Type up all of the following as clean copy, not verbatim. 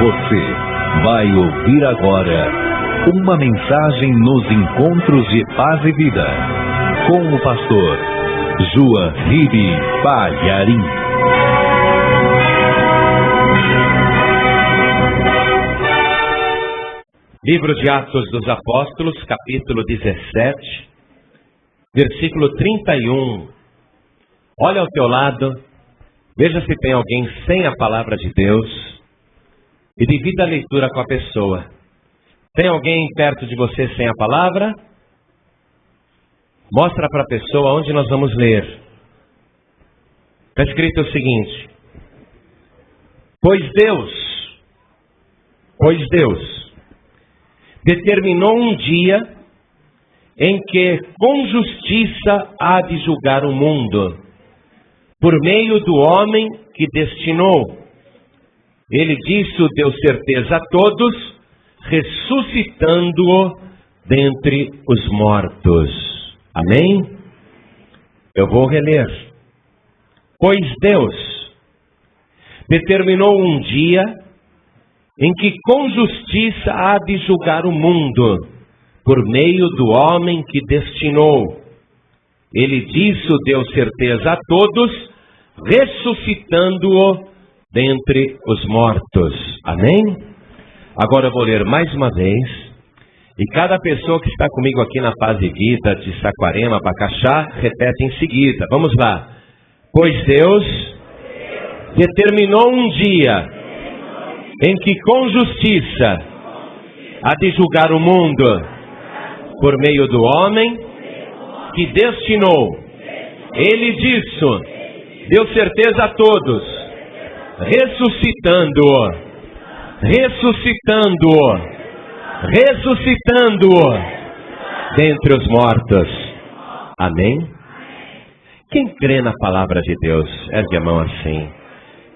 Você vai ouvir agora uma mensagem nos encontros de paz e vida com o pastor Juahiri Palharim. Livro de Atos dos Apóstolos, capítulo 17, versículo 31. Olha ao teu lado, veja se tem alguém sem a palavra de Deus e divida a leitura com a pessoa. Tem alguém perto de você sem a palavra? Mostra para a pessoa onde nós vamos ler. Está escrito o seguinte: Pois Deus determinou um dia em que com justiça há de julgar o mundo, por meio do homem que destinou. Ele disso deu certeza a todos, ressuscitando-o dentre os mortos. Amém? Eu vou reler. Pois Deus determinou um dia em que com justiça há de julgar o mundo, por meio do homem que destinou. Ele disso deu certeza a todos, ressuscitando-o dentre os mortos. Amém? Agora eu vou ler mais uma vez, e cada pessoa que está comigo aqui na Paz e Vida de Saquarema, Bacaxá, repete em seguida. Vamos lá. Pois Deus determinou um dia em que com justiça há de julgar o mundo, por meio do homem que destinou. Ele disso deu certeza a todos, ressuscitando-o dentre os mortos. Amém? Quem crê na palavra de Deus, ergue a mão assim.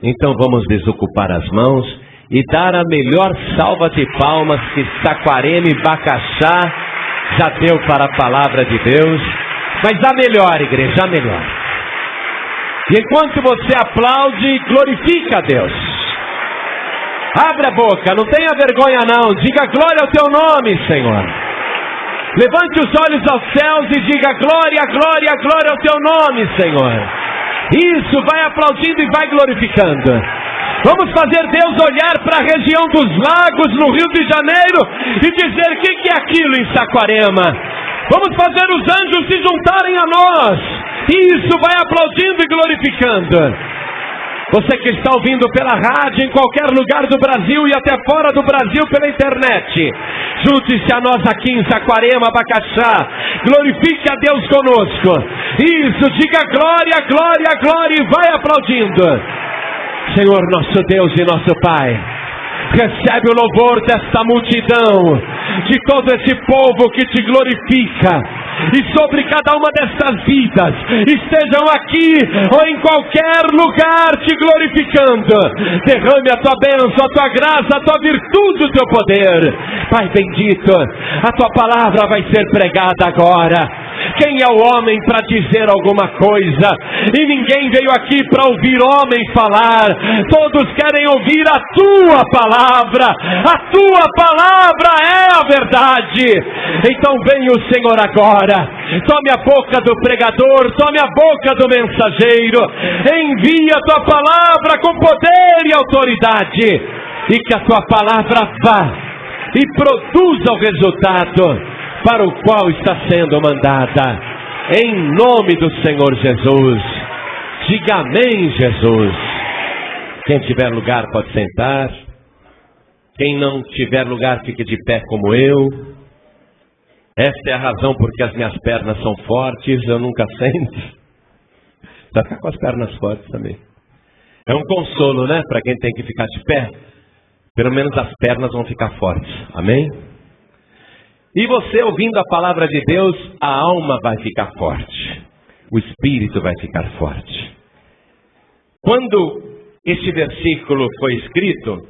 Então vamos desocupar as mãos e dar a melhor salva de palmas que Saquarema e Bacaxá já deu para a palavra de Deus. Mas a melhor, igreja, a melhor. E enquanto você aplaude, glorifica a Deus. Abre a boca, não tenha vergonha não. Diga glória ao teu nome, Senhor. Levante os olhos aos céus e diga glória, glória, glória ao teu nome, Senhor. Isso, vai aplaudindo e vai glorificando. Vamos fazer Deus olhar para a região dos lagos no Rio de Janeiro e dizer: o que é aquilo em Saquarema? Vamos fazer os anjos se juntarem a nós. Isso, vai aplaudindo e glorificando. Você que está ouvindo pela rádio em qualquer lugar do Brasil e até fora do Brasil pela internet, junte-se a nós aqui em Saquarema, Bacaxá. Glorifique a Deus conosco. Isso, diga glória, glória, glória e vai aplaudindo. Senhor nosso Deus e nosso Pai, recebe o louvor desta multidão, de todo esse povo que te glorifica, e sobre cada uma destas vidas, estejam aqui ou em qualquer lugar te glorificando. Derrame a tua bênção, a tua graça, a tua virtude, o teu poder. Pai bendito, a tua palavra vai ser pregada agora. Quem é o homem para dizer alguma coisa? E ninguém veio aqui para ouvir homem falar. Todos querem ouvir a tua palavra. A tua palavra é a verdade. Então venha o Senhor agora. Tome a boca do pregador, tome a boca do mensageiro. Envia a tua palavra com poder e autoridade. E que a tua palavra vá e produza o resultado para o qual está sendo mandada, em nome do Senhor Jesus. Diga amém, Jesus. Quem tiver lugar pode sentar. Quem não tiver lugar, fique de pé como eu. Esta é a razão porque as minhas pernas são fortes, eu nunca sento. Vai ficar com as pernas fortes também. É um consolo, né? Para quem tem que ficar de pé, pelo menos as pernas vão ficar fortes. Amém? E você ouvindo a palavra de Deus, a alma vai ficar forte. O espírito vai ficar forte. Quando este versículo foi escrito,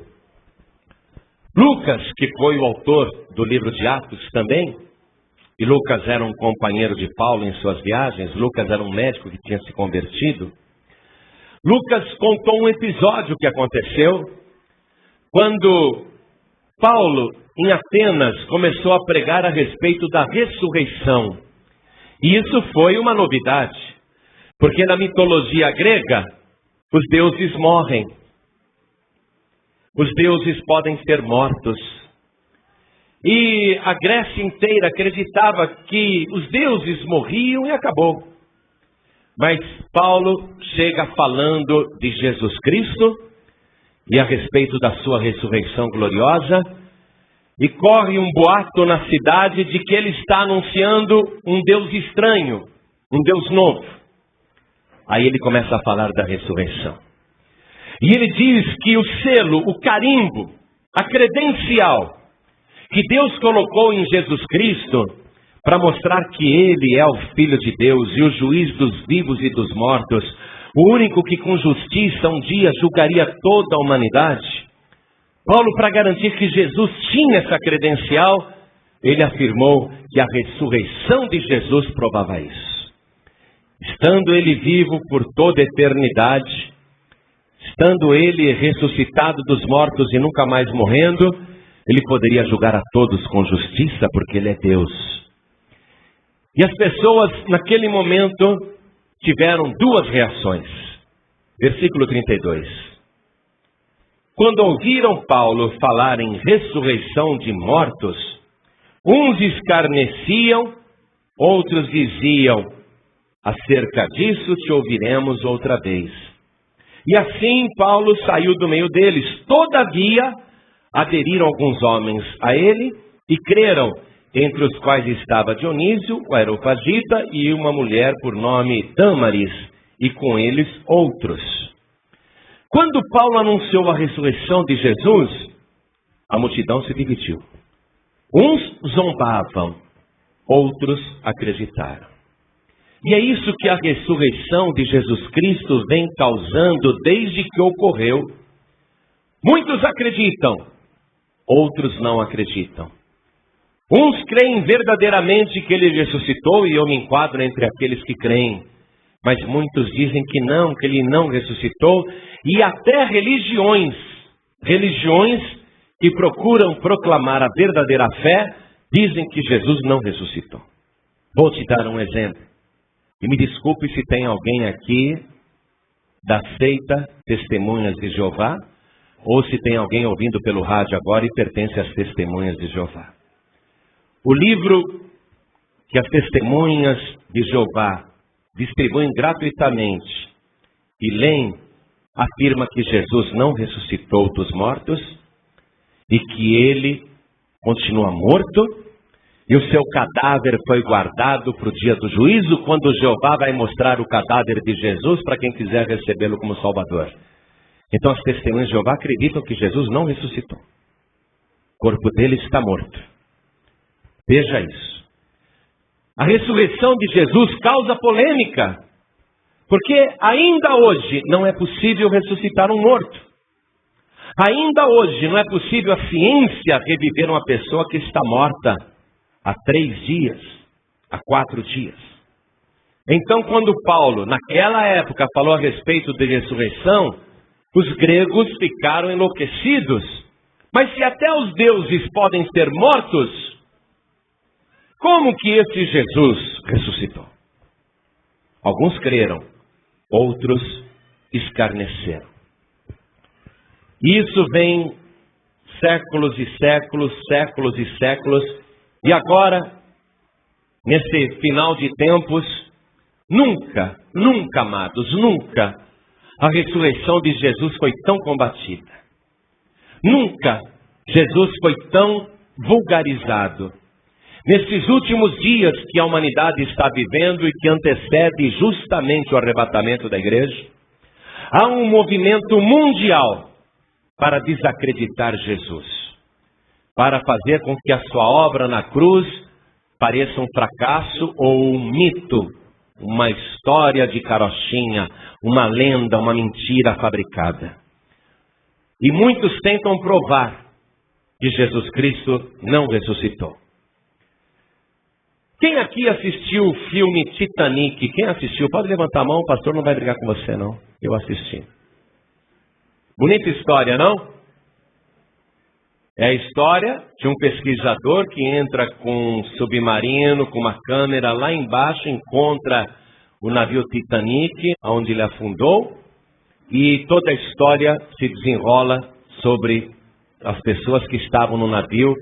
Lucas, que foi o autor do livro de Atos também, e Lucas era um companheiro de Paulo em suas viagens, Lucas era um médico que tinha se convertido, Lucas contou um episódio que aconteceu quando Paulo, em Atenas, começou a pregar a respeito da ressurreição. E isso foi uma novidade, porque na mitologia grega, os deuses morrem. Os deuses podem ser mortos. E a Grécia inteira acreditava que os deuses morriam e acabou. Mas Paulo chega falando de Jesus Cristo e a respeito da sua ressurreição gloriosa, e corre um boato na cidade de que ele está anunciando um Deus estranho, um Deus novo. Aí ele começa a falar da ressurreição. E ele diz que o selo, o carimbo, a credencial que Deus colocou em Jesus Cristo para mostrar que Ele é o Filho de Deus e o juiz dos vivos e dos mortos, o único que com justiça um dia julgaria toda a humanidade. Paulo, para garantir que Jesus tinha essa credencial, ele afirmou que a ressurreição de Jesus provava isso. Estando ele vivo por toda a eternidade, estando ele ressuscitado dos mortos e nunca mais morrendo, ele poderia julgar a todos com justiça, porque ele é Deus. E as pessoas, naquele momento, tiveram duas reações. Versículo 32. Quando ouviram Paulo falar em ressurreição de mortos, uns escarneciam, outros diziam: acerca disso te ouviremos outra vez. E assim Paulo saiu do meio deles. Todavia, aderiram alguns homens a ele e creram, entre os quais estava Dionísio, o Areopagita, e uma mulher por nome Dâmaris, e com eles outros. Quando Paulo anunciou a ressurreição de Jesus, a multidão se dividiu. Uns zombavam, outros acreditaram. E é isso que a ressurreição de Jesus Cristo vem causando desde que ocorreu. Muitos acreditam, outros não acreditam. Uns creem verdadeiramente que ele ressuscitou, e eu me enquadro entre aqueles que creem. Mas muitos dizem que ele não ressuscitou, e até religiões que procuram proclamar a verdadeira fé, dizem que Jesus não ressuscitou. Vou te dar um exemplo. E me desculpe se tem alguém aqui da seita Testemunhas de Jeová, ou se tem alguém ouvindo pelo rádio agora e pertence às Testemunhas de Jeová. O livro que as Testemunhas de Jeová distribuem gratuitamente e leem, afirma que Jesus não ressuscitou dos mortos e que ele continua morto, e o seu cadáver foi guardado para o dia do juízo, quando Jeová vai mostrar o cadáver de Jesus para quem quiser recebê-lo como Salvador. Então as Testemunhas de Jeová acreditam que Jesus não ressuscitou. O corpo dele está morto. Veja isso. A ressurreição de Jesus causa polêmica, porque ainda hoje não é possível ressuscitar um morto. Ainda hoje não é possível a ciência reviver uma pessoa que está morta há 3 dias, há 4 dias. Então, quando Paulo, naquela época, falou a respeito de ressurreição, os gregos ficaram enlouquecidos. Mas se até os deuses podem ser mortos, como que esse Jesus ressuscitou? Alguns creram, outros escarneceram. Isso vem séculos e séculos, séculos e séculos, e agora, nesse final de tempos, nunca, amados, nunca a ressurreição de Jesus foi tão combatida. Nunca Jesus foi tão vulgarizado. Nesses últimos dias que a humanidade está vivendo e que antecede justamente o arrebatamento da igreja, há um movimento mundial para desacreditar Jesus, para fazer com que a sua obra na cruz pareça um fracasso ou um mito, uma história de carochinha, uma lenda, uma mentira fabricada. E muitos tentam provar que Jesus Cristo não ressuscitou. Quem aqui assistiu o filme Titanic? Quem assistiu? Pode levantar a mão, o pastor não vai brigar com você não. Eu assisti. Bonita história, não? É a história de um pesquisador que entra com um submarino, com uma câmera lá embaixo, encontra o navio Titanic, onde ele afundou, e toda a história se desenrola sobre as pessoas que estavam no navio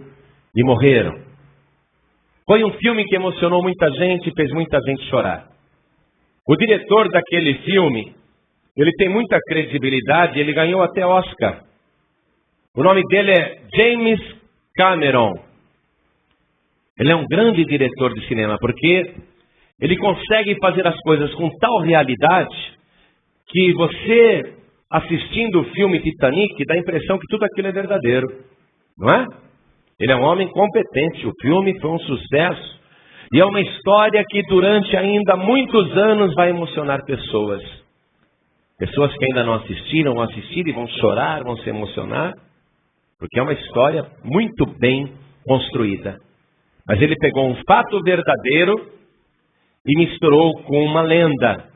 e morreram. Foi um filme que emocionou muita gente e fez muita gente chorar. O diretor daquele filme, ele tem muita credibilidade, ele ganhou até Oscar. O nome dele é James Cameron. Ele é um grande diretor de cinema, porque ele consegue fazer as coisas com tal realidade que você, assistindo o filme Titanic, dá a impressão que tudo aquilo é verdadeiro. Não é? Ele é um homem competente. O filme foi um sucesso. E é uma história que durante ainda muitos anos vai emocionar pessoas. Pessoas que ainda não assistiram, vão assistir e vão chorar, vão se emocionar. Porque é uma história muito bem construída. Mas ele pegou um fato verdadeiro e misturou com uma lenda.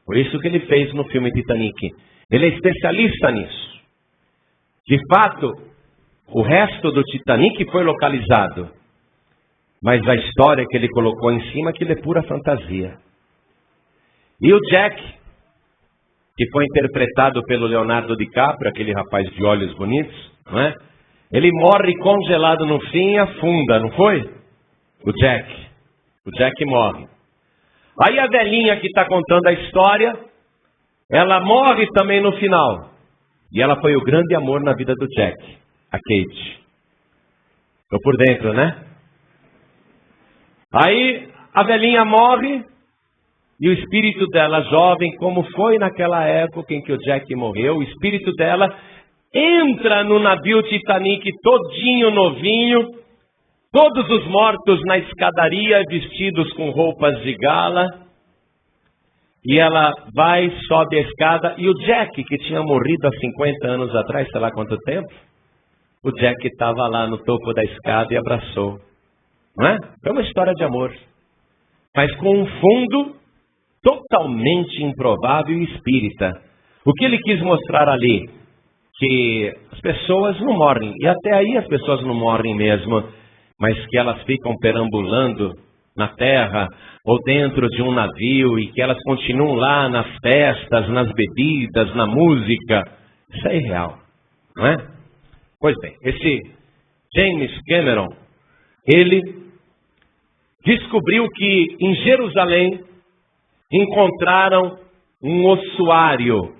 Por isso que ele fez no filme Titanic. Ele é especialista nisso. De fato, o resto do Titanic foi localizado. Mas a história que ele colocou em cima, aquilo é pura fantasia. E o Jack, que foi interpretado pelo Leonardo DiCaprio, aquele rapaz de olhos bonitos, não é? Ele morre congelado no fim e afunda, não foi? O Jack morre. Aí a velhinha que está contando a história, ela morre também no final. E ela foi o grande amor na vida do Jack, a Kate. Estou por dentro, né? Aí a velhinha morre e o espírito dela jovem, como foi naquela época em que o Jack morreu, o espírito dela entra no navio Titanic todinho novinho, todos os mortos na escadaria vestidos com roupas de gala, e ela vai, sobe a escada, e o Jack, que tinha morrido há 50 anos atrás, sei lá quanto tempo, o Jack estava lá no topo da escada e abraçou. Não é? É uma história de amor, mas com um fundo totalmente improvável e espírita. O que ele quis mostrar ali? Que as pessoas não morrem, e até aí as pessoas não morrem mesmo, mas que elas ficam perambulando na terra ou dentro de um navio e que elas continuam lá nas festas, nas bebidas, na música. Isso é irreal, não é? Pois bem, esse James Cameron, ele descobriu que em Jerusalém encontraram um ossuário,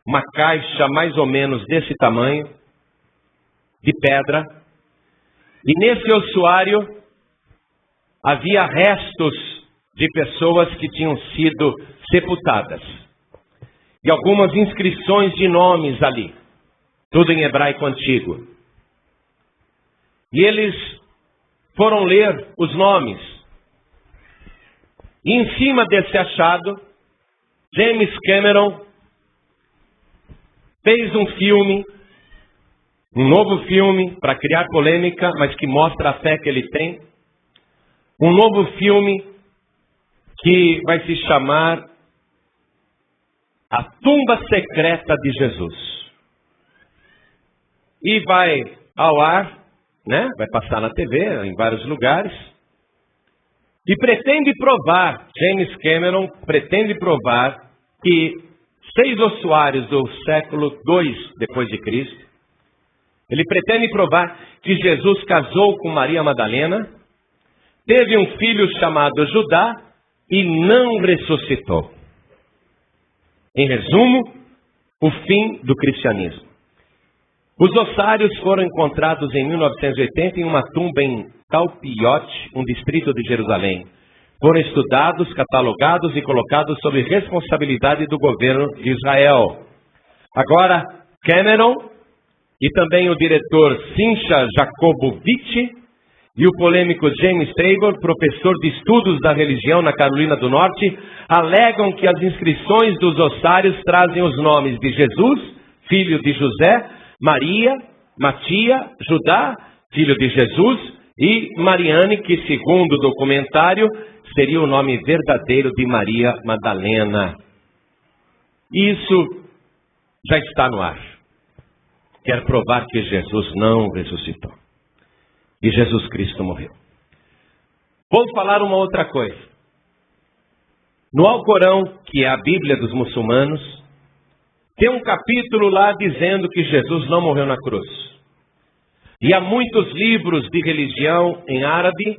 uma caixa mais ou menos desse tamanho, de pedra, e nesse ossuário havia restos de pessoas que tinham sido sepultadas. E algumas inscrições de nomes ali, tudo em hebraico antigo. E eles foram ler os nomes. E em cima desse achado, James Cameron fez um filme, um novo filme, para criar polêmica, mas que mostra a fé que ele tem. Um novo filme que vai se chamar A Tumba Secreta de Jesus. E vai ao ar, né? Vai passar na TV, em vários lugares. E pretende provar, James Cameron pretende provar que 6 ossuários do século II depois de Cristo, ele pretende provar que Jesus casou com Maria Madalena, teve um filho chamado Judá e não ressuscitou. Em resumo, o fim do cristianismo. Os ossários foram encontrados em 1980 em uma tumba em Talpiot, um distrito de Jerusalém. Foram estudados, catalogados e colocados sob responsabilidade do governo de Israel. Agora, Cameron e também o diretor Simcha Jacobowitz e o polêmico James Tabor, professor de estudos da religião na Carolina do Norte, alegam que as inscrições dos ossários trazem os nomes de Jesus, filho de José, Maria, Matia, Judá, filho de Jesus, e Mariane, que segundo o documentário, seria o nome verdadeiro de Maria Madalena. Isso já está no ar. quer provar que Jesus não ressuscitou. E Jesus Cristo morreu. Vou falar uma outra coisa. No Alcorão, que é a Bíblia dos muçulmanos, tem um capítulo lá dizendo que Jesus não morreu na cruz. E há muitos livros de religião em árabe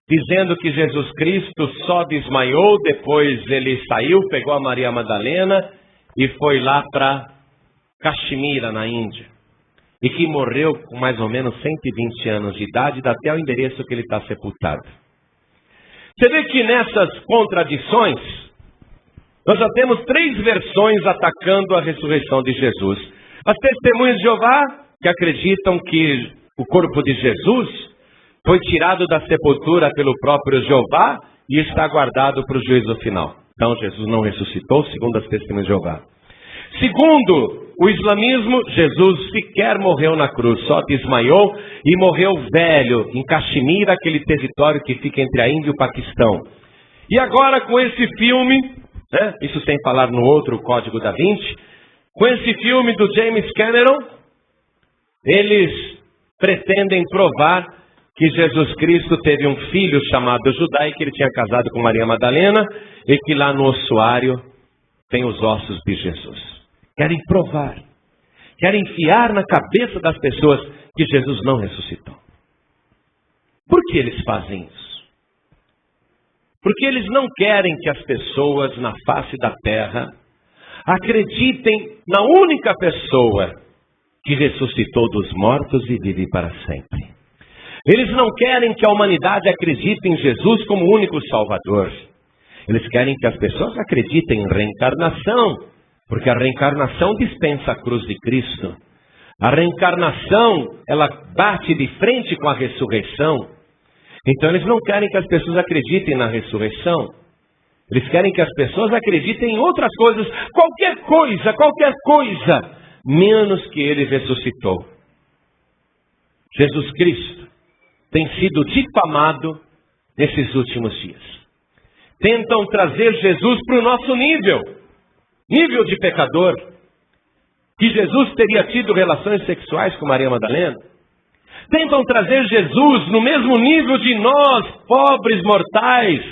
dizendo que Jesus Cristo só desmaiou, depois ele saiu, pegou a Maria Madalena e foi lá para Caxemira, na Índia. E que morreu com mais ou menos 120 anos de idade, dá até o endereço que ele está sepultado. Você vê que nessas contradições, nós já temos 3 versões atacando a ressurreição de Jesus. As testemunhas de Jeová, que acreditam que o corpo de Jesus foi tirado da sepultura pelo próprio Jeová e está guardado para o juízo final. Então Jesus não ressuscitou, segundo as testemunhas de Jeová. Segundo o islamismo, Jesus sequer morreu na cruz, só desmaiou e morreu velho em Caxemira, aquele território que fica entre a Índia e o Paquistão. E agora com esse filme, isso sem falar no outro Código da Vinci, com esse filme do James Cameron, eles pretendem provar que Jesus Cristo teve um filho chamado Judá e que ele tinha casado com Maria Madalena e que lá no ossuário tem os ossos de Jesus. Querem provar, querem enfiar na cabeça das pessoas que Jesus não ressuscitou. Por que eles fazem isso? Porque eles não querem que as pessoas na face da terra acreditem na única pessoa que ressuscitou dos mortos e vive para sempre. Eles não querem que a humanidade acredite em Jesus como o único Salvador. Eles querem que as pessoas acreditem em reencarnação, porque a reencarnação dispensa a cruz de Cristo. A reencarnação, ela bate de frente com a ressurreição. Então eles não querem que as pessoas acreditem na ressurreição. Eles querem que as pessoas acreditem em outras coisas, qualquer coisa, menos que ele ressuscitou. Jesus Cristo tem sido difamado nesses últimos dias. Tentam trazer Jesus para o nosso nível de pecador. Que Jesus teria tido relações sexuais com Maria Madalena. Tentam trazer Jesus no mesmo nível de nós, pobres mortais.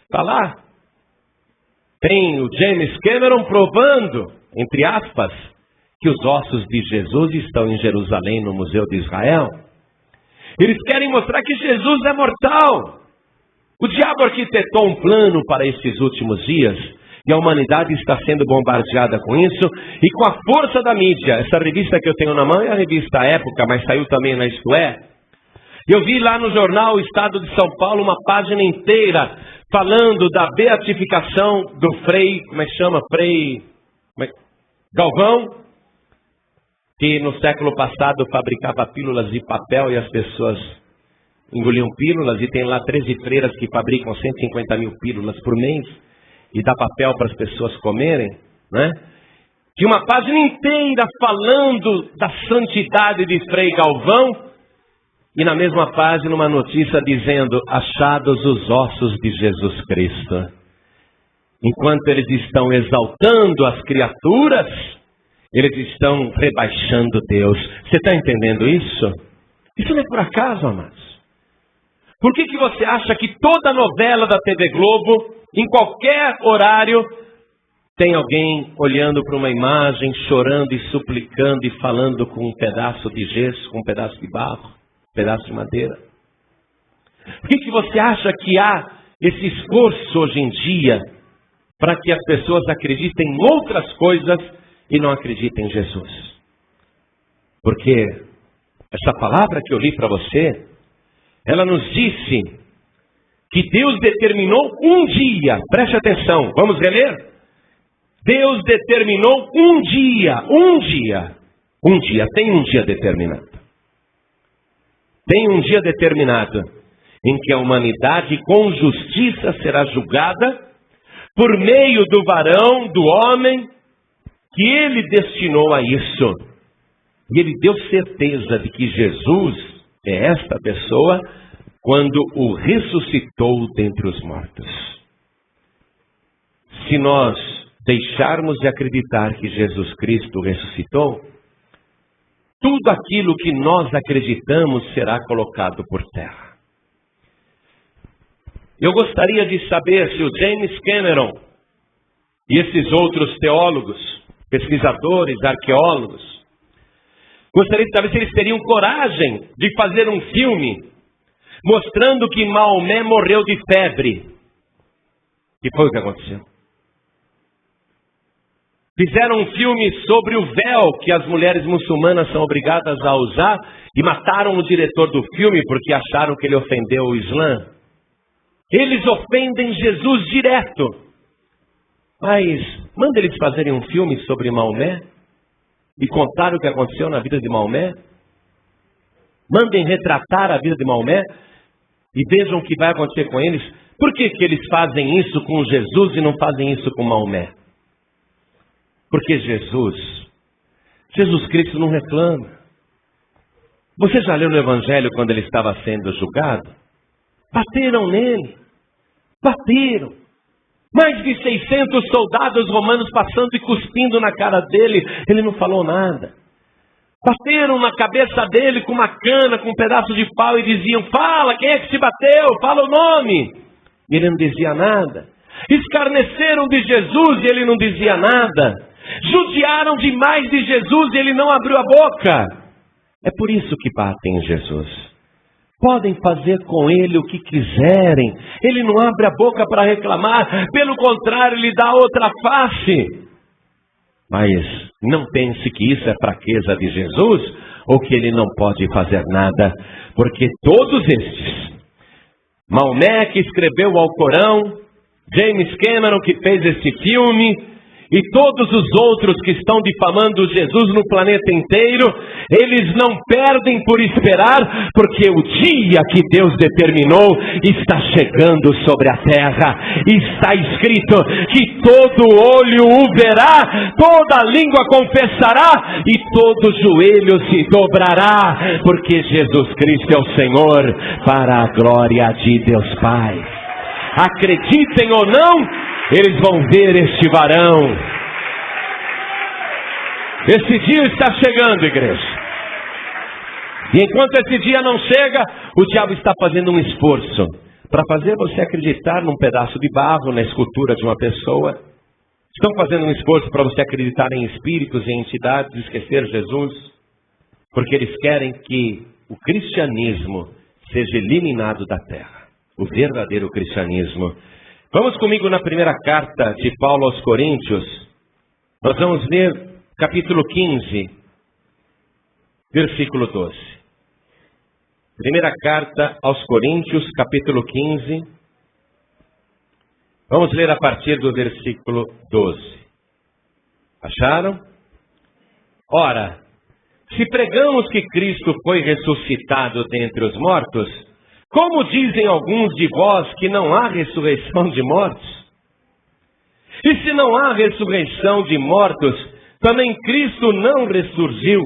Está lá. Tem o James Cameron provando, entre aspas, que os ossos de Jesus estão em Jerusalém, no Museu de Israel. Eles querem mostrar que Jesus é mortal. O diabo arquitetou um plano para esses últimos dias e a humanidade está sendo bombardeada com isso e com a força da mídia. Essa revista que eu tenho na mão é a revista Época, mas saiu também na Isto É. Eu vi lá no jornal O Estado de São Paulo uma página inteira falando da beatificação do Frei Galvão, que no século passado fabricava pílulas de papel e as pessoas engoliam pílulas, e tem lá 13 freiras que fabricam 150 mil pílulas por mês e dá papel para as pessoas comerem, né? Tinha uma página inteira falando da santidade de Frei Galvão e na mesma página uma notícia dizendo: achados os ossos de Jesus Cristo. Enquanto eles estão exaltando as criaturas, eles estão rebaixando Deus. Você está entendendo isso? Isso não é por acaso, amados. Por que você acha que toda novela da TV Globo, em qualquer horário, tem alguém olhando para uma imagem, chorando e suplicando e falando com um pedaço de gesso, com um pedaço de barro, um pedaço de madeira? Por que você acha que há esse esforço hoje em dia para que as pessoas acreditem em outras coisas e não acreditem em Jesus? Porque essa palavra que eu li para você, ela nos disse que Deus determinou um dia. Preste atenção, vamos reler? Deus determinou um dia, tem um dia determinado. Tem um dia determinado em que a humanidade com justiça será julgada por meio do varão, do homem, que ele destinou a isso. E ele deu certeza de que Jesus é esta pessoa quando o ressuscitou dentre os mortos. Se nós deixarmos de acreditar que Jesus Cristo ressuscitou, tudo aquilo que nós acreditamos será colocado por terra. Eu gostaria de saber se o James Cameron e esses outros teólogos, pesquisadores, arqueólogos, gostaria de saber se eles teriam coragem de fazer um filme mostrando que Maomé morreu de febre. Que foi o que aconteceu. Fizeram um filme sobre o véu que as mulheres muçulmanas são obrigadas a usar e mataram o diretor do filme porque acharam que ele ofendeu o Islã. Eles ofendem Jesus direto. Mas manda eles fazerem um filme sobre Maomé e contar o que aconteceu na vida de Maomé. Mandem retratar a vida de Maomé e vejam o que vai acontecer com eles. Por que eles fazem isso com Jesus e não fazem isso com Maomé? Porque Jesus Cristo não reclama. Você já leu no Evangelho quando ele estava sendo julgado? Bateram nele. Bateram. Mais de 600 soldados romanos passando e cuspindo na cara dele. Ele não falou nada. Bateram na cabeça dele com uma cana, com um pedaço de pau e diziam: fala, quem é que te bateu? Fala o nome. E ele não dizia nada. Escarneceram de Jesus e ele não dizia nada. Judiaram demais de Jesus e ele não abriu a boca. É por isso que batem em Jesus. Podem fazer com ele o que quiserem. Ele não abre a boca para reclamar. Pelo contrário, ele dá outra face. Mas não pense que isso é fraqueza de Jesus ou que ele não pode fazer nada. Porque todos estes, Maomé que escreveu o Alcorão, James Cameron que fez esse filme, e todos os outros que estão difamando Jesus no planeta inteiro, eles não perdem por esperar, porque o dia que Deus determinou está chegando sobre a terra. Está escrito que todo olho o verá, toda língua confessará e todo joelho se dobrará, porque Jesus Cristo é o Senhor, para a glória de Deus Pai. Acreditem ou não, eles vão ver este varão. Esse dia está chegando, igreja. E enquanto esse dia não chega, o diabo está fazendo um esforço para fazer você acreditar num pedaço de barro, na escultura de uma pessoa. Estão fazendo um esforço para você acreditar em espíritos e entidades, esquecer Jesus. Porque eles querem que o cristianismo seja eliminado da terra. O verdadeiro cristianismo. Vamos comigo na primeira carta de Paulo aos Coríntios. Nós vamos ler capítulo 15, versículo 12. Primeira carta aos Coríntios, capítulo 15. Vamos ler a partir do versículo 12. Acharam? Ora, se pregamos que Cristo foi ressuscitado dentre os mortos, como dizem alguns de vós que não há ressurreição de mortos? E se não há ressurreição de mortos, também Cristo não ressurgiu.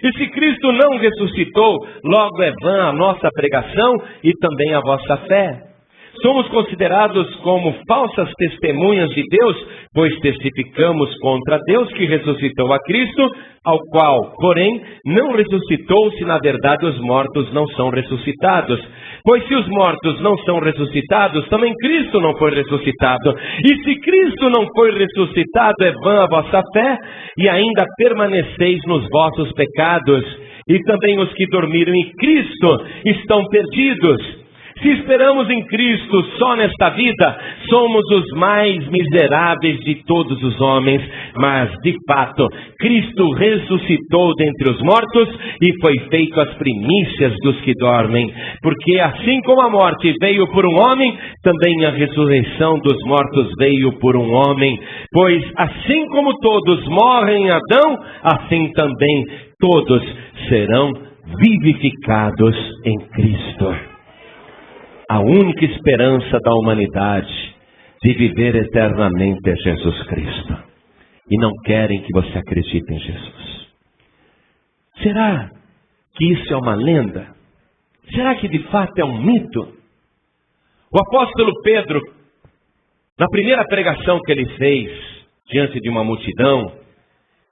E se Cristo não ressuscitou, logo é vã a nossa pregação e também a vossa fé. Somos considerados como falsas testemunhas de Deus, pois testificamos contra Deus que ressuscitou a Cristo, ao qual, porém, não ressuscitou se na verdade os mortos não são ressuscitados. Pois se os mortos não são ressuscitados, também Cristo não foi ressuscitado. E se Cristo não foi ressuscitado, é vã a vossa fé, e ainda permaneceis nos vossos pecados. E também os que dormiram em Cristo estão perdidos. Se esperamos em Cristo só nesta vida, somos os mais miseráveis de todos os homens. Mas, de fato, Cristo ressuscitou dentre os mortos e foi feito as primícias dos que dormem. Porque assim como a morte veio por um homem, também a ressurreição dos mortos veio por um homem. Pois assim como todos morrem em Adão, assim também todos serão vivificados em Cristo. A única esperança da humanidade de viver eternamente é Jesus Cristo. E não querem que você acredite em Jesus. Será que isso é uma lenda? Será que de fato é um mito? O apóstolo Pedro, na primeira pregação que ele fez diante de uma multidão,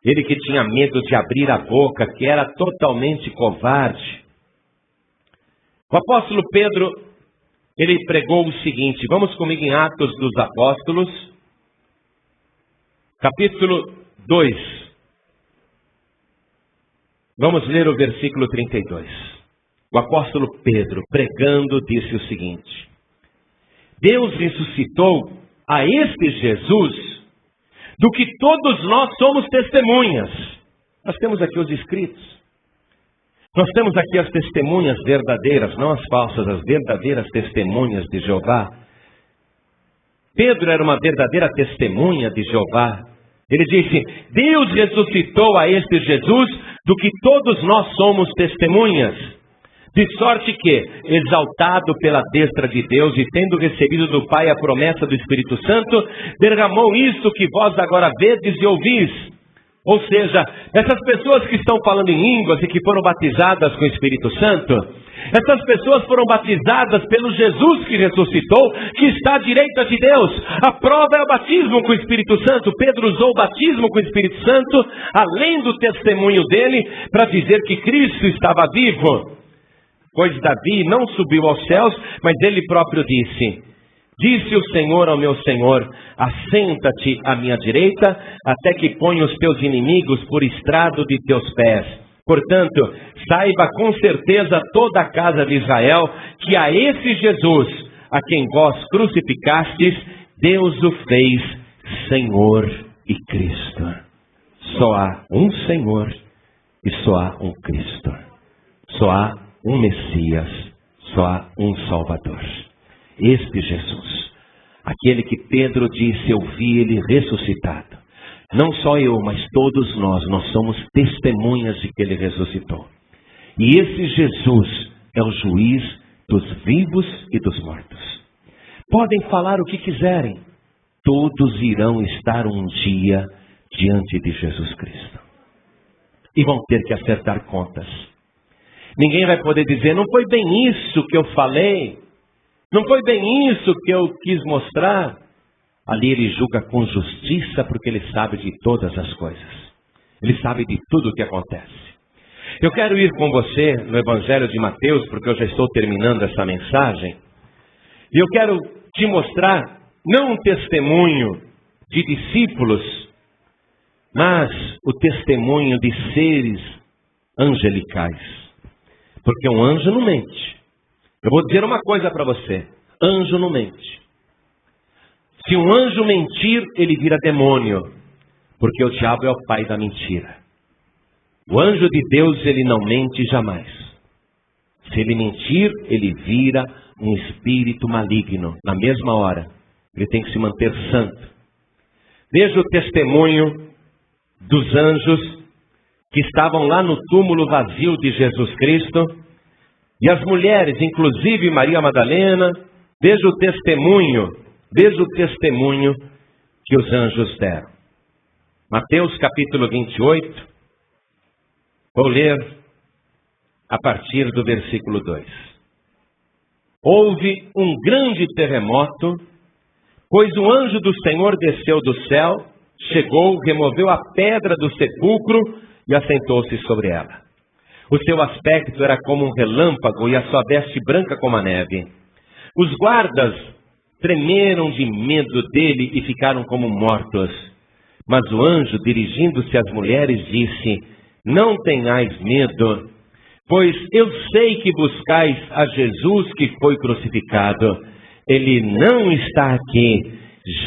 Ele que tinha medo de abrir a boca, que era totalmente covarde. O apóstolo Pedro, ele pregou o seguinte, vamos comigo em Atos dos Apóstolos, capítulo 2. Vamos ler o versículo 32. O apóstolo Pedro, pregando, disse o seguinte: Deus ressuscitou a este Jesus, do que todos nós somos testemunhas. Nós temos aqui os escritos. Nós temos aqui as testemunhas verdadeiras, não as falsas, as verdadeiras testemunhas de Jeová. Pedro era uma verdadeira testemunha de Jeová. Ele disse, Deus ressuscitou a este Jesus, do que todos nós somos testemunhas. De sorte que, exaltado pela destra de Deus e tendo recebido do Pai a promessa do Espírito Santo, derramou isso que vós agora vedes e ouvis. Ou seja, essas pessoas que estão falando em línguas e que foram batizadas com o Espírito Santo, essas pessoas foram batizadas pelo Jesus que ressuscitou, que está à direita de Deus. A prova é o batismo com o Espírito Santo. Pedro usou o batismo com o Espírito Santo, além do testemunho dele, para dizer que Cristo estava vivo. Pois Davi não subiu aos céus, mas ele próprio disse, disse o Senhor ao meu Senhor, assenta-te à minha direita, até que ponha os teus inimigos por estrado de teus pés. Portanto, saiba com certeza toda a casa de Israel, que a esse Jesus, a quem vós crucificastes, Deus o fez Senhor e Cristo. Só há um Senhor e só há um Cristo. Só há um Messias, só há um Salvador. Este Jesus, aquele que Pedro disse, eu vi ele ressuscitado. Não só eu, mas todos nós somos testemunhas de que ele ressuscitou. E esse Jesus é o juiz dos vivos e dos mortos. Podem falar o que quiserem, todos irão estar um dia diante de Jesus Cristo. E vão ter que acertar contas. Ninguém vai poder dizer, não foi bem isso que eu falei, não foi bem isso que eu quis mostrar. Ali ele julga com justiça, porque ele sabe de todas as coisas. Ele sabe de tudo o que acontece. Eu quero ir com você no Evangelho de Mateus, porque eu já estou terminando essa mensagem. E eu quero te mostrar, não um testemunho de discípulos, mas o testemunho de seres angelicais. Porque um anjo não mente. Eu vou dizer uma coisa para você. Anjo não mente. Se um anjo mentir, ele vira demônio. Porque o diabo é o pai da mentira. O anjo de Deus, ele não mente jamais. Se ele mentir, ele vira um espírito maligno. Na mesma hora, ele tem que se manter santo. Veja o testemunho dos anjos que estavam lá no túmulo vazio de Jesus Cristo, e as mulheres, inclusive Maria Madalena, veja o testemunho que os anjos deram. Mateus capítulo 28, vou ler a partir do versículo 2. Houve um grande terremoto, pois o anjo do Senhor desceu do céu, chegou, removeu a pedra do sepulcro, e assentou-se sobre ela. O seu aspecto era como um relâmpago e a sua veste branca como a neve. Os guardas tremeram de medo dele e ficaram como mortos. Mas o anjo, dirigindo-se às mulheres, disse, não tenhais medo, pois eu sei que buscais a Jesus que foi crucificado. Ele não está aqui,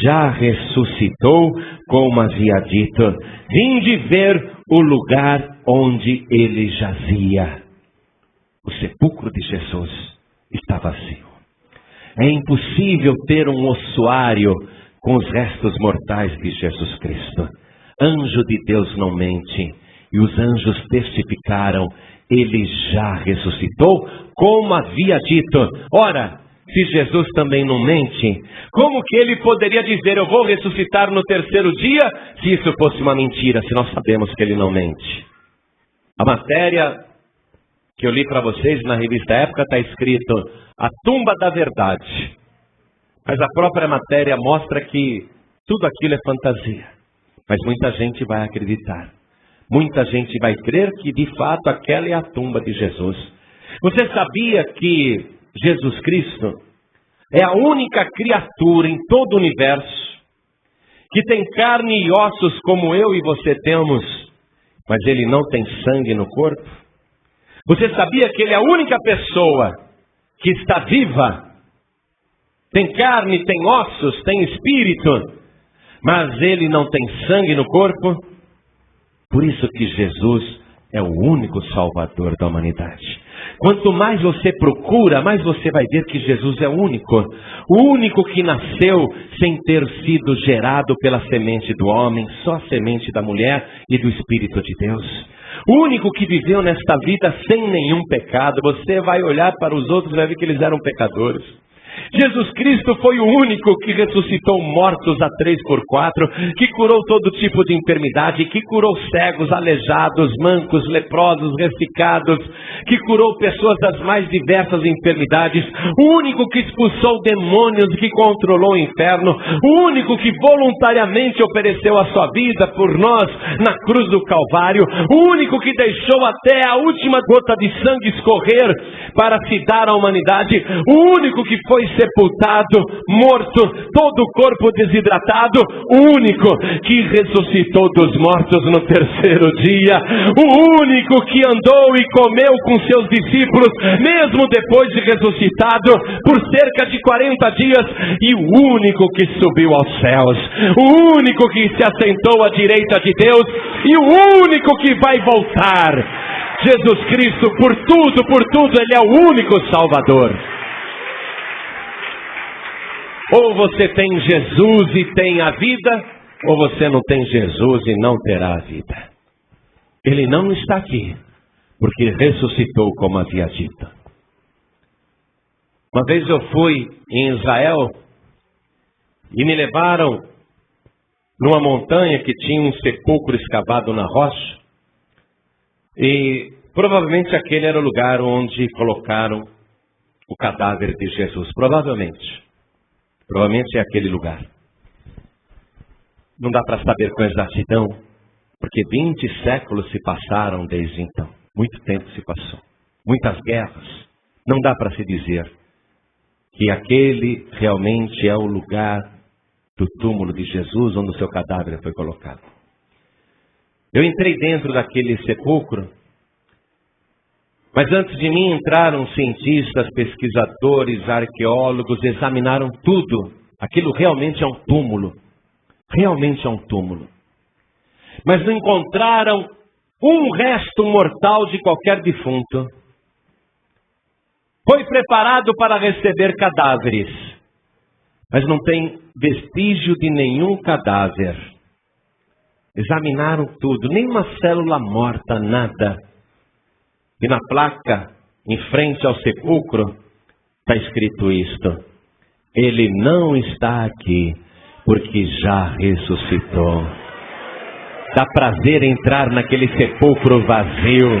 já ressuscitou, como havia dito. Vinde ver o lugar onde ele jazia. O sepulcro de Jesus está vazio. É impossível ter um ossuário com os restos mortais de Jesus Cristo. Anjo de Deus não mente. E os anjos testificaram, ele já ressuscitou, como havia dito. Ora, se Jesus também não mente, como que ele poderia dizer, eu vou ressuscitar no terceiro dia, se isso fosse uma mentira, se nós sabemos que ele não mente? A matéria que eu li para vocês na revista Época está escrito, a tumba da verdade. Mas a própria matéria mostra que tudo aquilo é fantasia. Mas muita gente vai acreditar. muita gente vai crer que de fato aquela é a tumba de Jesus. Você sabia que Jesus Cristo é a única criatura em todo o universo que tem carne e ossos como eu e você temos, mas ele não tem sangue no corpo? Você sabia que ele é a única pessoa que está viva, tem carne, tem ossos, tem espírito, mas ele não tem sangue no corpo? Por isso que Jesus é o único Salvador da humanidade. Quanto mais você procura, mais você vai ver que Jesus é o único que nasceu sem ter sido gerado pela semente do homem, só a semente da mulher e do Espírito de Deus. O único que viveu nesta vida sem nenhum pecado. Você vai olhar para os outros e vai ver que eles eram pecadores. Jesus Cristo foi o único que ressuscitou mortos a 3x4, que curou todo tipo de enfermidade, que curou cegos, aleijados, mancos, leprosos, ressecados, que curou pessoas das mais diversas enfermidades, o único que expulsou demônios, que controlou o inferno, o único que voluntariamente ofereceu a sua vida por nós na cruz do Calvário, o único que deixou até a última gota de sangue escorrer para se dar à humanidade, o único que foi sepultado, morto, todo o corpo desidratado, o único que ressuscitou dos mortos no terceiro dia, o único que andou e comeu com seus discípulos, mesmo depois de ressuscitado, por cerca de 40 dias, e o único que subiu aos céus, o único que se assentou à direita de Deus, e o único que vai voltar. Jesus Cristo, por tudo, Ele é o único Salvador. Ou você tem Jesus e tem a vida, ou você não tem Jesus e não terá a vida. Ele não está aqui, porque ressuscitou, como havia dito. Uma vez eu fui em Israel e me levaram numa montanha que tinha um sepulcro escavado na rocha. E provavelmente aquele era o lugar onde colocaram o cadáver de Jesus. Provavelmente é aquele lugar. Não dá para saber com exatidão, porque 20 séculos se passaram desde então. Muito tempo se passou. Muitas guerras. Não dá para se dizer que aquele realmente é o lugar do túmulo de Jesus, onde o seu cadáver foi colocado. Eu entrei dentro daquele sepulcro, mas antes de mim entraram cientistas, pesquisadores, arqueólogos, examinaram tudo. Aquilo realmente é um túmulo. Realmente é um túmulo. Mas não encontraram um resto mortal de qualquer defunto. Foi preparado para receber cadáveres, mas não tem vestígio de nenhum cadáver. Examinaram tudo, nem uma célula morta, nada. E na placa, em frente ao sepulcro, está escrito isto: Ele não está aqui, porque já ressuscitou. Dá prazer entrar naquele sepulcro vazio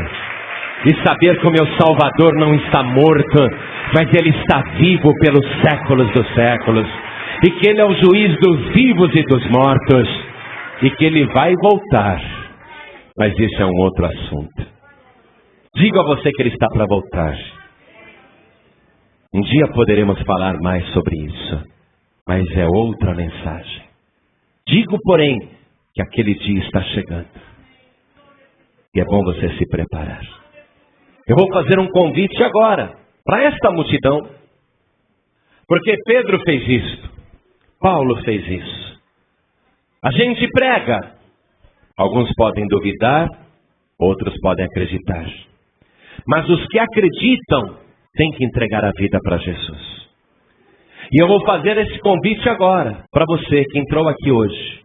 e saber que o meu Salvador não está morto, mas Ele está vivo pelos séculos dos séculos, e que Ele é o juiz dos vivos e dos mortos, e que Ele vai voltar. Mas isso é um outro assunto. Digo a você que Ele está para voltar. Um dia poderemos falar mais sobre isso, mas é outra mensagem. Digo, porém, que aquele dia está chegando. E é bom você se preparar. Eu vou fazer um convite agora, para esta multidão. Porque Pedro fez isto. Paulo fez isso. A gente prega. Alguns podem duvidar, outros podem acreditar. Mas os que acreditam têm que entregar a vida para Jesus. E eu vou fazer esse convite agora, para você que entrou aqui hoje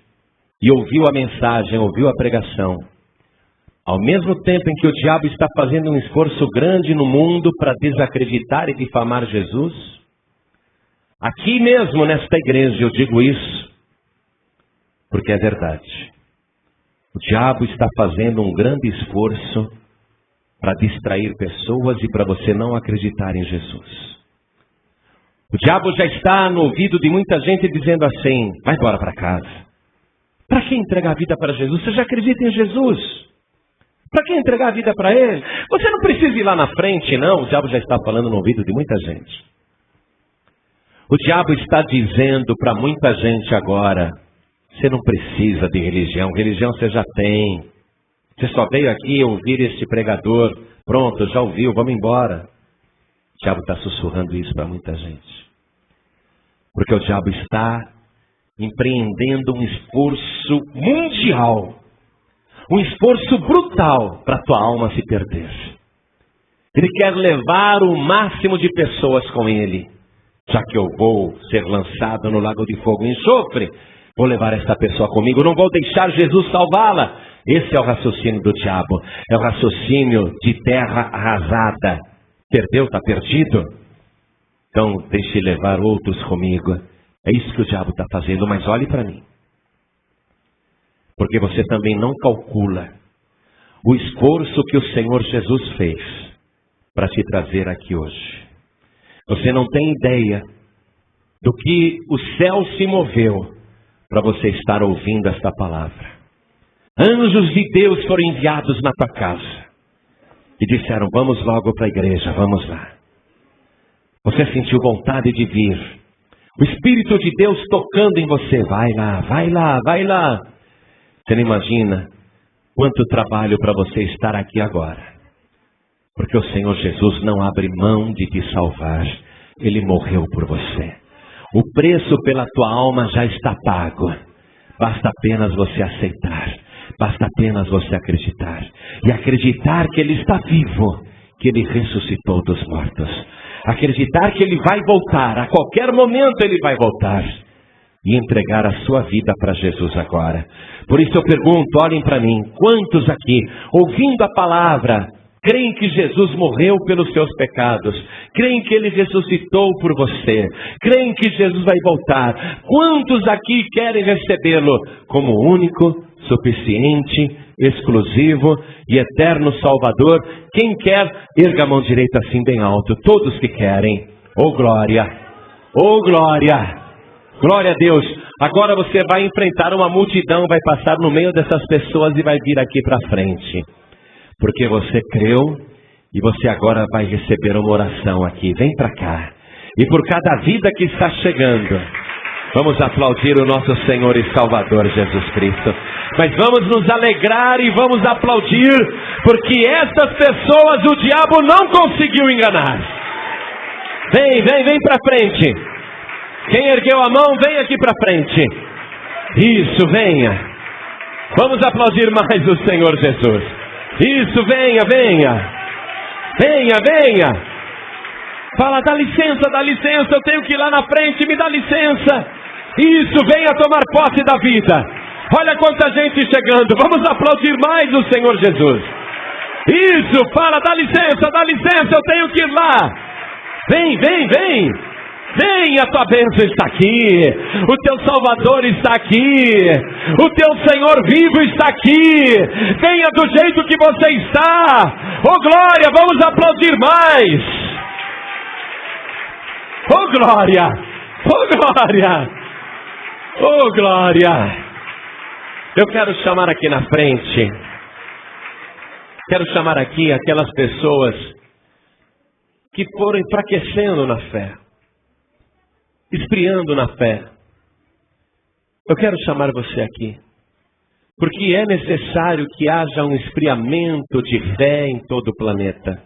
e ouviu a mensagem, ouviu a pregação. Ao mesmo tempo em que o diabo está fazendo um esforço grande no mundo para desacreditar e difamar Jesus, aqui mesmo nesta igreja eu digo isso, porque é verdade. O diabo está fazendo um grande esforço para distrair pessoas e para você não acreditar em Jesus. O diabo já está no ouvido de muita gente dizendo assim: vai embora para casa. Para que entregar a vida para Jesus? Você já acredita em Jesus? Para que entregar a vida para Ele? Você não precisa ir lá na frente, não. O diabo já está falando no ouvido de muita gente. O diabo está dizendo para muita gente agora: você não precisa de religião. Religião você já tem. Você só veio aqui ouvir este pregador. Pronto, já ouviu, vamos embora. O diabo está sussurrando isso para muita gente. Porque o diabo está empreendendo um esforço mundial. Um esforço brutal para a tua alma se perder. Ele quer levar o máximo de pessoas com ele. Já que eu vou ser lançado no lago de fogo e enxofre, vou levar essa pessoa comigo, não vou deixar Jesus salvá-la. Esse é o raciocínio do diabo. É o raciocínio de terra arrasada. Perdeu, está perdido? Então deixe levar outros comigo. É isso que o diabo está fazendo, mas olhe para mim. Porque você também não calcula o esforço que o Senhor Jesus fez para te trazer aqui hoje. Você não tem ideia do que o céu se moveu para você estar ouvindo esta palavra. Anjos de Deus foram enviados na tua casa e disseram: vamos logo para a igreja, vamos lá. Você sentiu vontade de vir. O Espírito de Deus tocando em você: vai lá, vai lá, vai lá. Você não imagina quanto trabalho para você estar aqui agora. Porque o Senhor Jesus não abre mão de te salvar. Ele morreu por você. O preço pela tua alma já está pago. Basta apenas você aceitar. Basta apenas você acreditar. E acreditar que Ele está vivo. Que Ele ressuscitou dos mortos. Acreditar que Ele vai voltar. A qualquer momento Ele vai voltar. E entregar a sua vida para Jesus agora. Por isso eu pergunto, olhem para mim. Quantos aqui, ouvindo a palavra, creem que Jesus morreu pelos seus pecados? Creem que Ele ressuscitou por você? Creem que Jesus vai voltar? Quantos aqui querem recebê-lo como único, suficiente, exclusivo e eterno Salvador? Quem quer, erga a mão direita assim bem alto. Todos que querem. Oh glória! Oh glória! Glória a Deus! Agora você vai enfrentar uma multidão, vai passar no meio dessas pessoas e vai vir aqui para frente. Porque você creu e você agora vai receber uma oração aqui. Vem para cá. E por cada vida que está chegando, vamos aplaudir o nosso Senhor e Salvador Jesus Cristo. Mas vamos nos alegrar e vamos aplaudir, porque essas pessoas o diabo não conseguiu enganar. Vem, vem, vem para frente. Quem ergueu a mão, vem aqui para frente. Isso, venha. Vamos aplaudir mais o Senhor Jesus. Isso, venha, venha. Venha, venha. Fala, dá licença, eu tenho que ir lá na frente, me dá licença. Isso, venha tomar posse da vida. Olha quanta gente chegando, vamos aplaudir mais o Senhor Jesus. Isso, fala, dá licença, eu tenho que ir lá. Vem, vem, vem. Vem, a tua bênção está aqui, o teu Salvador está aqui, o teu Senhor vivo está aqui. Venha do jeito que você está. Oh glória, vamos aplaudir mais. Oh glória, oh glória, oh glória. Eu quero chamar aqui na frente, quero chamar aqui aquelas pessoas que foram enfraquecendo na fé, esfriando na fé. Eu quero chamar você aqui, porque é necessário que haja um esfriamento de fé em todo o planeta.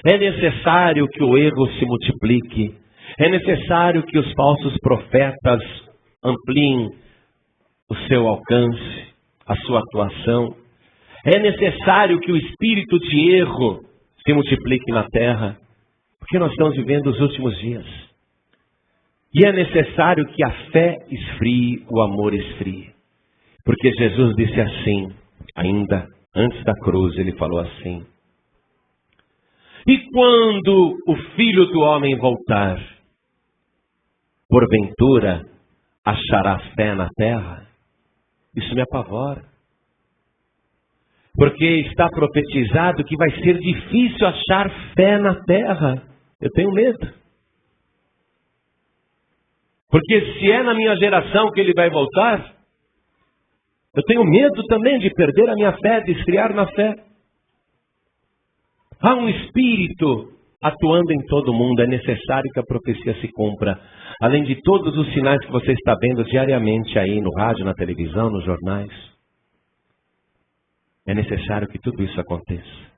É necessário que o erro se multiplique. É necessário que os falsos profetas ampliem o seu alcance, a sua atuação. É necessário que o espírito de erro se multiplique na terra, porque nós estamos vivendo os últimos dias. E é necessário que a fé esfrie, o amor esfrie. Porque Jesus disse assim, ainda antes da cruz, ele falou assim: e quando o Filho do Homem voltar, porventura achará fé na terra? Isso me apavora. Porque está profetizado que vai ser difícil achar fé na terra. Eu tenho medo. Porque se é na minha geração que ele vai voltar, Eu tenho medo também de perder a minha fé, de esfriar na fé. Há um espírito atuando em todo mundo. É necessário que a profecia se cumpra. Além de todos os sinais que você está vendo diariamente aí no rádio, na televisão, nos jornais. É necessário que tudo isso aconteça.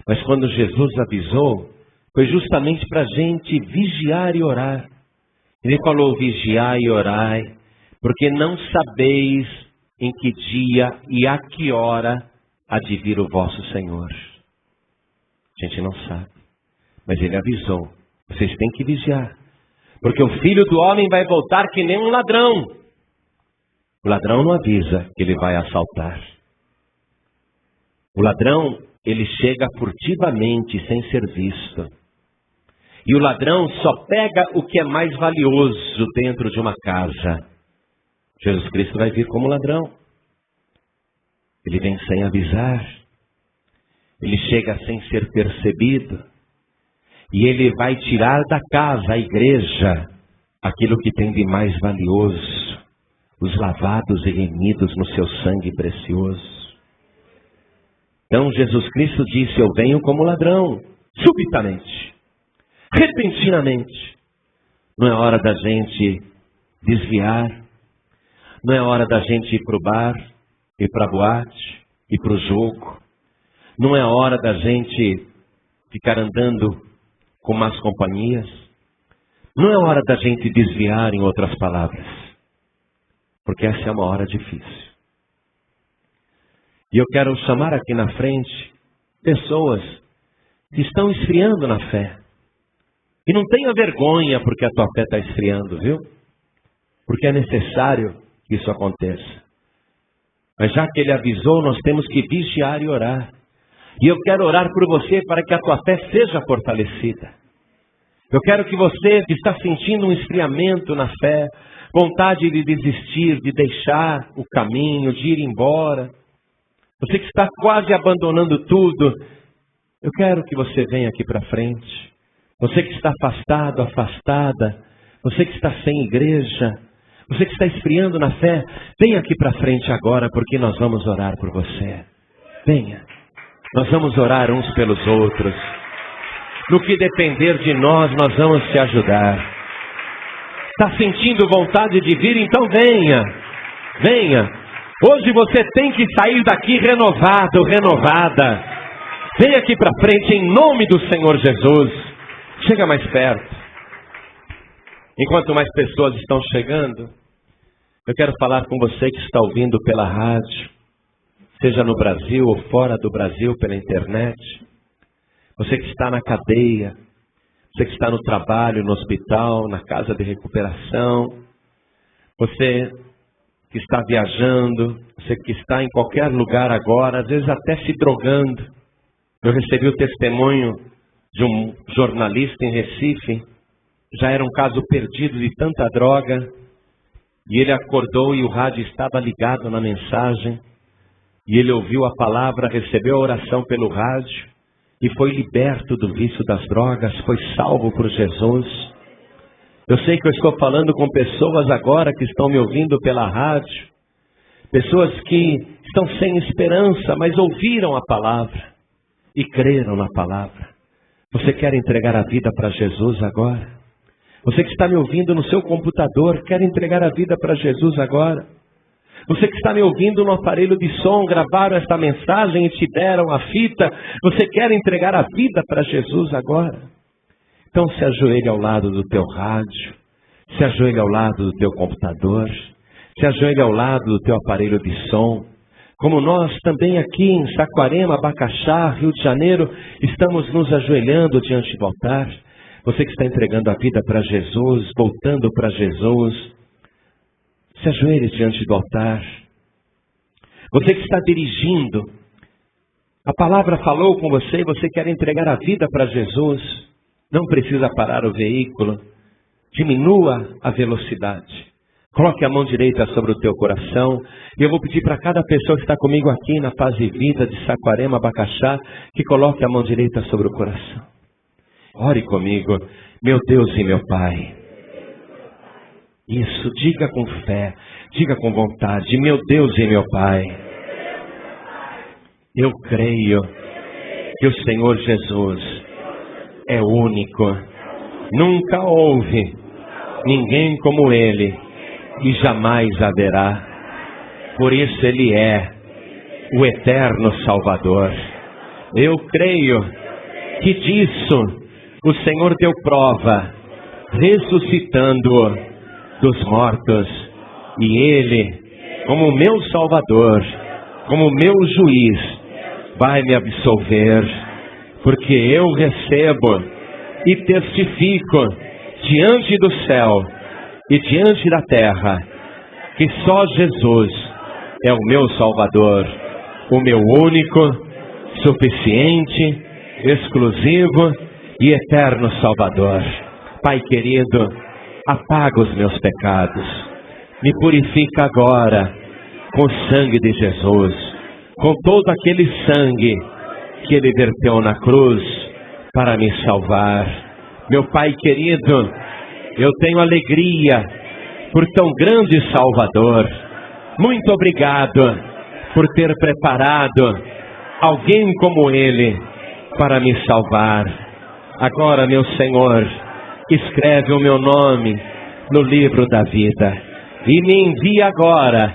Mas quando Jesus avisou, foi justamente para a gente vigiar e orar. Ele falou: vigiai e orai, porque não sabeis em que dia e a que hora há de vir o vosso Senhor. A gente não sabe, mas ele avisou: vocês têm que vigiar, porque o Filho do Homem vai voltar que nem um ladrão. O ladrão não avisa que ele vai assaltar. O ladrão, ele chega furtivamente, sem ser visto. E o ladrão só pega o que é mais valioso dentro de uma casa. Jesus Cristo vai vir como ladrão. Ele vem sem avisar. Ele chega sem ser percebido. E ele vai tirar da casa, a igreja, aquilo que tem de mais valioso. Os lavados e remidos no seu sangue precioso. Então Jesus Cristo disse: eu venho como ladrão, subitamente, repentinamente. Não é hora da gente desviar, não é hora da gente ir para o bar, ir para a boate, ir para o jogo. Não é hora da gente ficar andando com más companhias. Não é hora da gente desviar, em outras palavras. Porque essa é uma hora difícil. E eu quero chamar aqui na frente pessoas que estão esfriando na fé. E não tenha vergonha porque a tua fé está esfriando, viu? Porque é necessário que isso aconteça. Mas já que ele avisou, nós temos que vigiar e orar. E eu quero orar por você para que a tua fé seja fortalecida. Eu quero que você que está sentindo um esfriamento na fé, vontade de desistir, de deixar o caminho, de ir embora, você que está quase abandonando tudo, eu quero que você venha aqui para frente. Você que está afastado, afastada, você que está sem igreja, você que está esfriando na fé, venha aqui para frente agora, porque nós vamos orar por você. Venha. Nós vamos orar uns pelos outros. No que depender de nós, nós vamos te ajudar. Está sentindo vontade de vir? Então venha. Venha. Hoje você tem que sair daqui renovado, renovada. Venha aqui para frente em nome do Senhor Jesus. Chega mais perto. Enquanto mais pessoas estão chegando, eu quero falar com você que está ouvindo pela rádio, seja no Brasil ou fora do Brasil, pela internet. Você que está na cadeia, você que está no trabalho, no hospital, na casa de recuperação, você que está viajando, você que está em qualquer lugar agora, às vezes até se drogando. Eu recebi o testemunho de um jornalista em Recife, já era um caso perdido de tanta droga, e ele acordou e o rádio estava ligado na mensagem, e ele ouviu a palavra, recebeu a oração pelo rádio, e foi liberto do vício das drogas, foi salvo por Jesus. Eu sei que eu estou falando com pessoas agora que estão me ouvindo pela rádio, pessoas que estão sem esperança, mas ouviram a palavra e creram na palavra. Você quer entregar a vida para Jesus agora? Você que está me ouvindo no seu computador, quer entregar a vida para Jesus agora? Você que está me ouvindo no aparelho de som, gravaram esta mensagem e te deram a fita, você quer entregar a vida para Jesus agora? Então se ajoelhe ao lado do teu rádio, se ajoelhe ao lado do teu computador, se ajoelhe ao lado do teu aparelho de som. Como nós também aqui em Saquarema, Abacaxá, Rio de Janeiro, estamos nos ajoelhando diante do altar. Você que está entregando a vida para Jesus, voltando para Jesus, se ajoelhe diante do altar. Você que está dirigindo, a palavra falou com você e você quer entregar a vida para Jesus, não precisa parar o veículo, diminua a velocidade. Coloque a mão direita sobre o teu coração. E eu vou pedir para cada pessoa que está comigo aqui na Paz e Vida de Saquarema, Abacaxá, que coloque a mão direita sobre o coração. Ore comigo. Meu Deus e meu Pai. Isso, diga com fé. Diga com vontade: meu Deus e meu Pai, eu creio que o Senhor Jesus é único. Nunca houve ninguém como Ele e jamais haverá. Por isso Ele é o eterno Salvador. Eu creio que disso o Senhor deu prova, ressuscitando-o dos mortos. E Ele, como meu Salvador, como meu juiz, vai me absolver, porque eu recebo e testifico diante do céu e diante da terra que só Jesus é o meu Salvador, o meu único, suficiente, exclusivo e eterno Salvador. Pai querido, apaga os meus pecados, me purifica agora com o sangue de Jesus, com todo aquele sangue que Ele verteu na cruz para me salvar. Meu Pai querido, eu tenho alegria por tão grande Salvador. Muito obrigado por ter preparado alguém como Ele para me salvar. Agora, meu Senhor, escreve o meu nome no livro da vida e me envia agora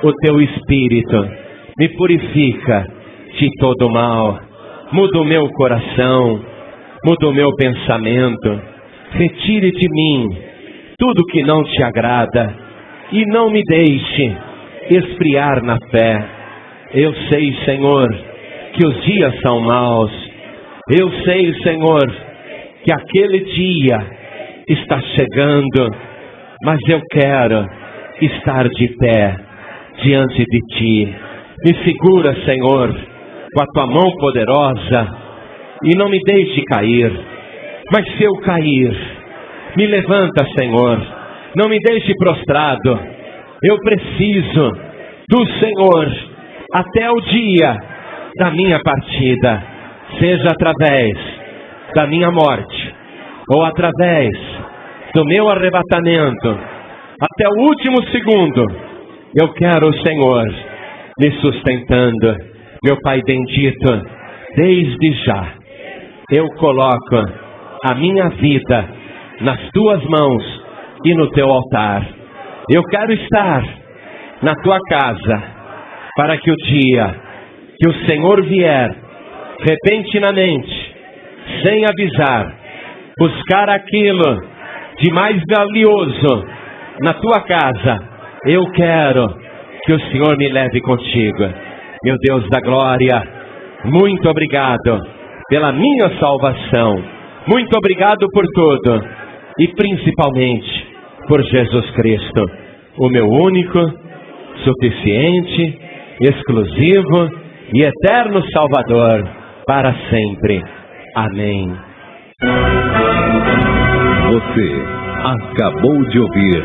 o Teu Espírito. Me purifica de todo mal, muda o meu coração, muda o meu pensamento, retire de mim tudo que não Te agrada e não me deixe esfriar na fé. Eu sei, Senhor, que os dias são maus. Eu sei, Senhor, que aquele dia está chegando, mas eu quero estar de pé diante de Ti. Me segura, Senhor, com a Tua mão poderosa e não me deixe cair. Mas se eu cair, me levanta, Senhor, não me deixe prostrado. Eu preciso do Senhor até o dia da minha partida, seja através da minha morte ou através do meu arrebatamento, até o último segundo. Eu quero o Senhor me sustentando. Meu Pai bendito, desde já eu coloco a minha vida nas Tuas mãos e no Teu altar. Eu quero estar na Tua casa, para que o dia que o Senhor vier repentinamente, sem avisar, buscar aquilo de mais valioso na Tua casa, eu quero que o Senhor me leve contigo. Meu Deus da glória, muito obrigado pela minha salvação. Muito obrigado por tudo e principalmente por Jesus Cristo, o meu único, suficiente, exclusivo e eterno Salvador para sempre. Amém. Você acabou de ouvir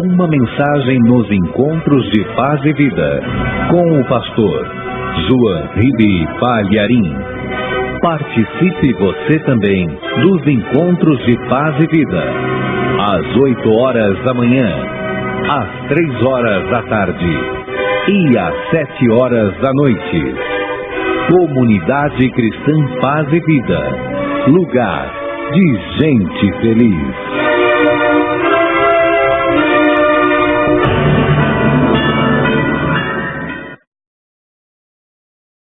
uma mensagem nos Encontros de Paz e Vida com o pastor João Ribe Palharim. Participe você também dos Encontros de Paz e Vida, às 8 horas da manhã, às 3 horas da tarde e às 7 horas da noite. Comunidade Cristã Paz e Vida, lugar de gente feliz.